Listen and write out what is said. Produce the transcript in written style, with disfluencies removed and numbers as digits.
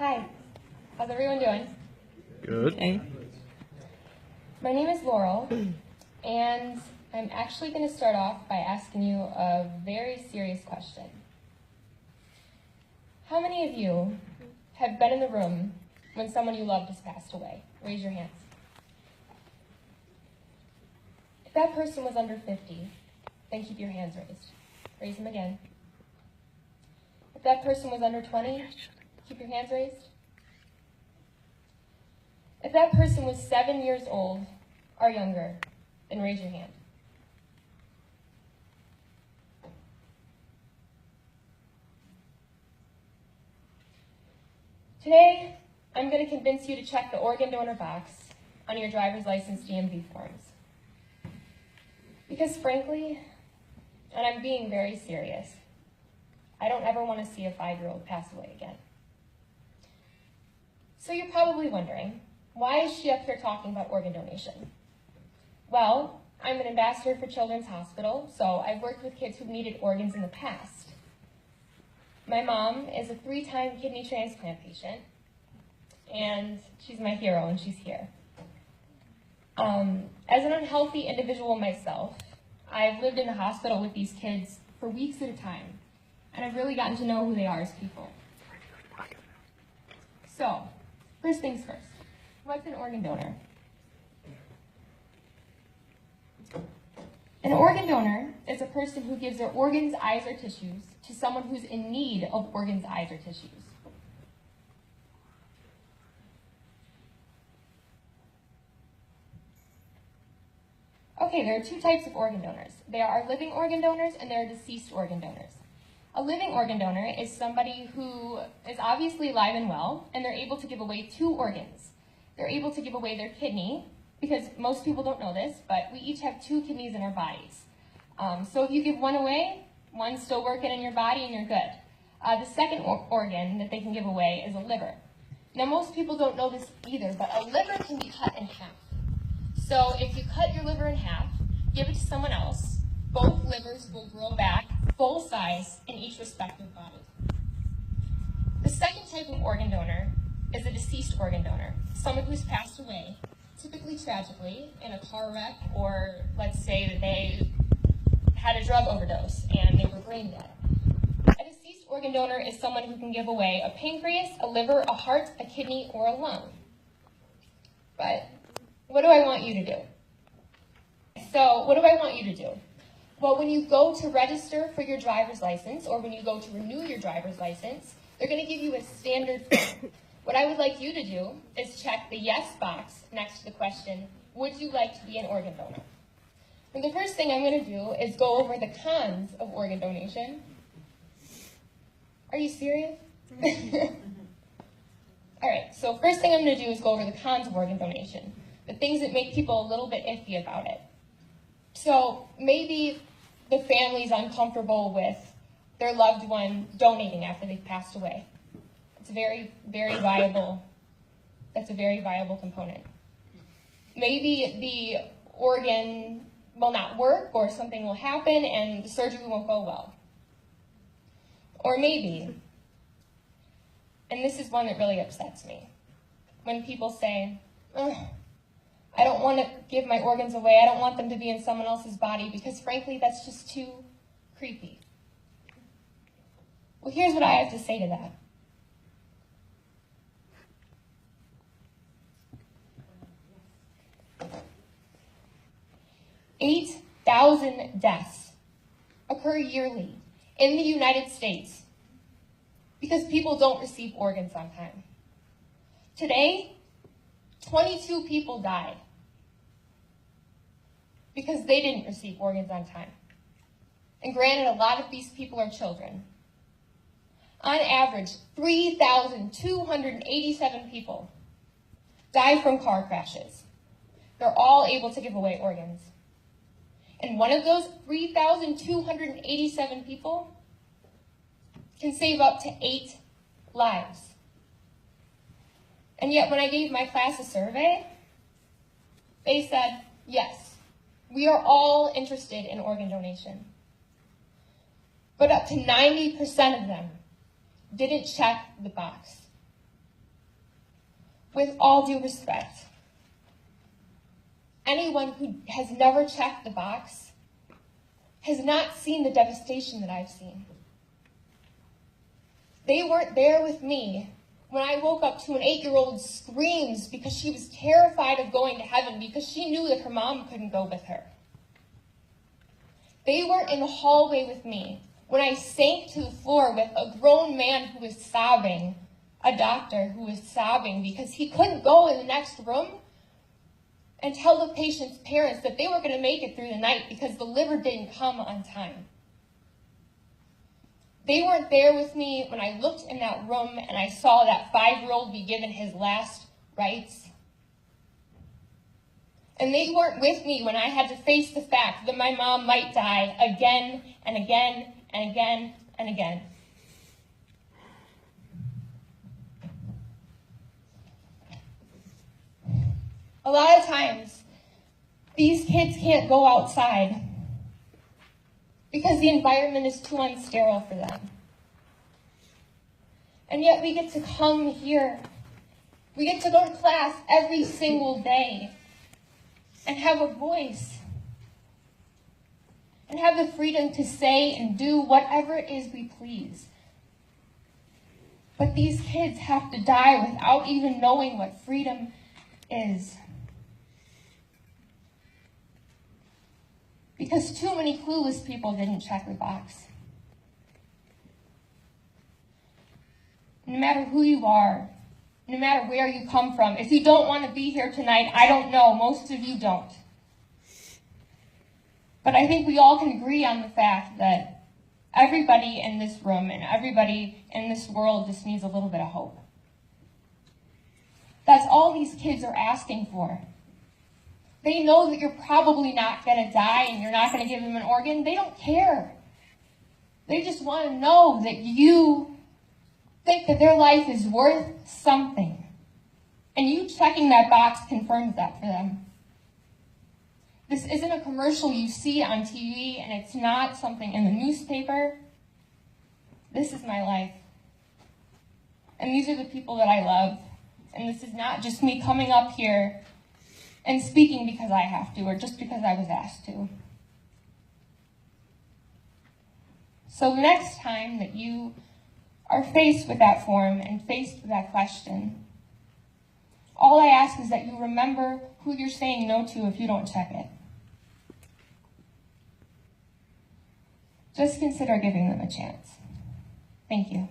Hi, how's everyone doing? Good. Okay. My name is Laurel, and I'm actually going to start off by asking you a very serious question. How many of you have been in the room when someone you loved has passed away? Raise your hands. If that person was under 50, then keep your hands raised. Raise them again. If that person was under 20, keep your hands raised. If that person was 7 years old or younger, then raise your hand. Today, I'm going to convince you to check the organ donor box on your driver's license DMV forms. Because frankly, and I'm being very serious, I don't ever want to see a 5-year-old pass away again. So you're probably wondering, why is she up here talking about organ donation? Well, I'm an ambassador for Children's Hospital, so I've worked with kids who've needed organs in the past. My mom is a 3-time kidney transplant patient, and she's my hero, and she's here. As an unhealthy individual myself, I've lived in the hospital with these kids for weeks at a time, and I've really gotten to know who they are as people. So, first things first, what's an organ donor? An organ donor is a person who gives their organs, eyes, or tissues to someone who's in need of organs, eyes, or tissues. Okay, there are 2 types of organ donors. There are living organ donors and there are deceased organ donors. A living organ donor is somebody who is obviously alive and well, and they're able to give away 2 organs. They're able to give away their kidney, because most people don't know this, but we each have 2 kidneys in our bodies. So if you give one away, one's still working in your body and you're good. The second organ that they can give away is a liver. Now most people don't know this either, but a liver can be cut in half. So if you cut your liver in half, give it to someone else, both livers will grow back full size in each respective body. The second type of organ donor is a deceased organ donor, someone who's passed away, typically tragically, in a car wreck, or let's say that they had a drug overdose and they were brain dead. A deceased organ donor is someone who can give away a pancreas, a liver, a heart, a kidney, or a lung. But what do I want you to do? So what do I want you to do? Well, when you go to register for your driver's license, or when you go to renew your driver's license, they're going to give you a standard form. What I would like you to do is check the yes box next to the question, would you like to be an organ donor? And the first thing I'm going to do is go over the cons of organ donation. Are you serious? All right, so first thing I'm going to do is go over the cons of organ donation, the things that make people a little bit iffy about it. So maybe the family's uncomfortable with their loved one donating after they've passed away. It's a very, very viable, that's a very viable component. Maybe the organ will not work, or something will happen and the surgery won't go well. Or maybe, and this is one that really upsets me, when people say, I don't want to give my organs away, I don't want them to be in someone else's body, because frankly, that's just too creepy. Well, here's what I have to say to that. 8,000 deaths occur yearly in the United States because people don't receive organs on time. Today, 22 people died because they didn't receive organs on time. And granted, a lot of these people are children. On average, 3,287 people die from car crashes. They're all able to give away organs. And one of those 3,287 people can save up to 8 lives. And yet when I gave my class a survey, they said, yes, we are all interested in organ donation. But up to 90% of them didn't check the box. with all due respect, anyone who has never checked the box has not seen the devastation that I've seen. They weren't there with me when I woke up to an 8-year-old screams because she was terrified of going to heaven because she knew that her mom couldn't go with her. They weren't in the hallway with me when I sank to the floor with a grown man who was sobbing, a doctor who was sobbing because he couldn't go in the next room and tell the patient's parents that they were going to make it through the night because the liver didn't come on time. They weren't there with me when I looked in that room and I saw that 5-year-old be given his last rites. And they weren't with me when I had to face the fact that my mom might die again and again and again and again. A lot of times, these kids can't go outside because the environment is too unsterile for them. And yet we get to come here. We get to go to class every single day and have a voice and have the freedom to say and do whatever it is we please. But these kids have to die without even knowing what freedom is. Because too many clueless people didn't check the box. No matter who you are, no matter where you come from, if you don't want to be here tonight, I don't know, most of you don't. But I think we all can agree on the fact that everybody in this room and everybody in this world just needs a little bit of hope. That's all these kids are asking for. They know that you're probably not going to die and you're not going to give them an organ. They don't care. They just want to know that you think that their life is worth something. And you checking that box confirms that for them. This isn't a commercial you see on TV, and it's not something in the newspaper. This is my life. And these are the people that I love. And this is not just me coming up here and speaking because I have to, or just because I was asked to. So next time that you are faced with that form and faced with that question, all I ask is that you remember who you're saying no to if you don't check it. Just consider giving them a chance. Thank you.